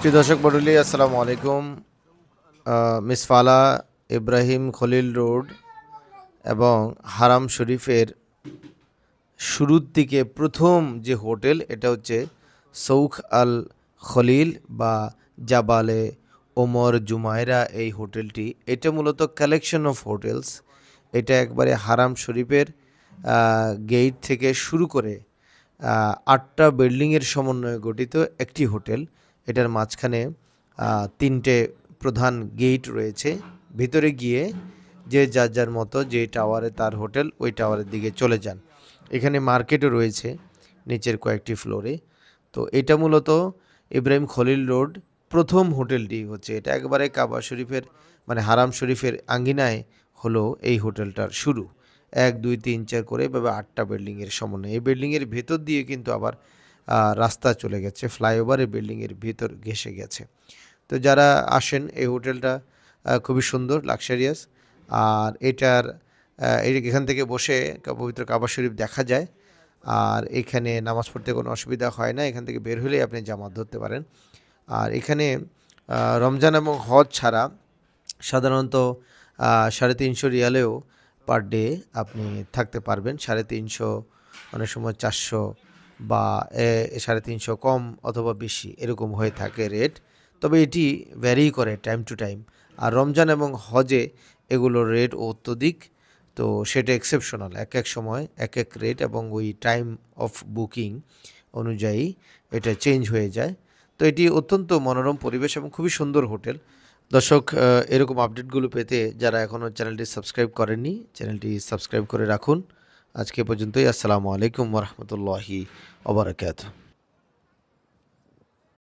প্রিয় দর্শক মণ্ডলী, আসসালামু আলাইকুম। মিসফালা ইব্রাহিম খলিল রোড এবং হারাম শরীফের শুরুর দিকে প্রথম যে হোটেল, এটা হচ্ছে সৌখ আল খলিল বা জাবালে ওমর জুমায়রা। এই হোটেলটি, এটা মূলত কালেকশন অফ হোটেলস। এটা একবারে হারাম শরীফের গেট থেকে শুরু করে 8টা বিল্ডিংয়ের সমন্বয়ে গঠিত একটি হোটেল। এটার মাঝখানে 3টে প্রধান গেট রয়েছে। ভিতরে গিয়ে যে যার যার মতো যে টাওয়ারে তার হোটেল, ওই টাওয়ারের দিকে চলে যান। এখানে মার্কেটও রয়েছে নিচের কয়েকটি ফ্লোরে। তো এটা মূলত ইব্রাহিম খলিল রোড প্রথম হোটেলটি হচ্ছে, এটা একবারে কাবা শরীফের মানে হারাম শরীফের আঙ্গিনায় হলো এই হোটেলটার শুরু। 1 2 3 4 করে এভাবে 8টা বিল্ডিংয়ের সমন্বয়ে। এই বিল্ডিংয়ের ভেতর দিয়ে কিন্তু আবার রাস্তা চলে গেছে, ফ্লাইওভার এই বিল্ডিংয়ের ভেতর ঘেঁষে গেছে। তো যারা আসেন, এই হোটেলটা খুবই সুন্দর, লাক্সারিয়াস। আর এটার এখান থেকে বসে পবিত্র কাবা শরীফ দেখা যায়। আর এখানে নামাজ পড়তে কোনো অসুবিধা হয় না, এখান থেকে বের হলেই আপনি জামাত ধরতে পারেন। আর এখানে রমজান এবং হজ ছাড়া সাধারণত 350 রিয়ালেও পার ডে আপনি থাকতে পারবেন। 350, অনেক সময় 400 বা 350 কম অথবা বেশি এরকম হয়ে থাকে রেট। তবে এটি ভ্যারি করে টাইম টু টাইম। আর রমজান এবং হজে এগুলোর রেট অত্যধিক, তো সেটা এক্সেপশনাল। এক এক সময় এক এক রেট এবং ওই টাইম অফ বুকিং অনুযায়ী এটা চেঞ্জ হয়ে যায়। তো এটি অত্যন্ত মনোরম পরিবেশ এবং খুবই সুন্দর হোটেল। দর্শক, এরকম আপডেটগুলো পেতে যারা এখনও চ্যানেলটি সাবস্ক্রাইব করেননি, চ্যানেলটি সাবস্ক্রাইব করে রাখুন। আজকে পর্যন্তই। আসসালামু আলাইকুম ওয়া রাহমাতুল্লাহি ওয়া বারাকাতুহু।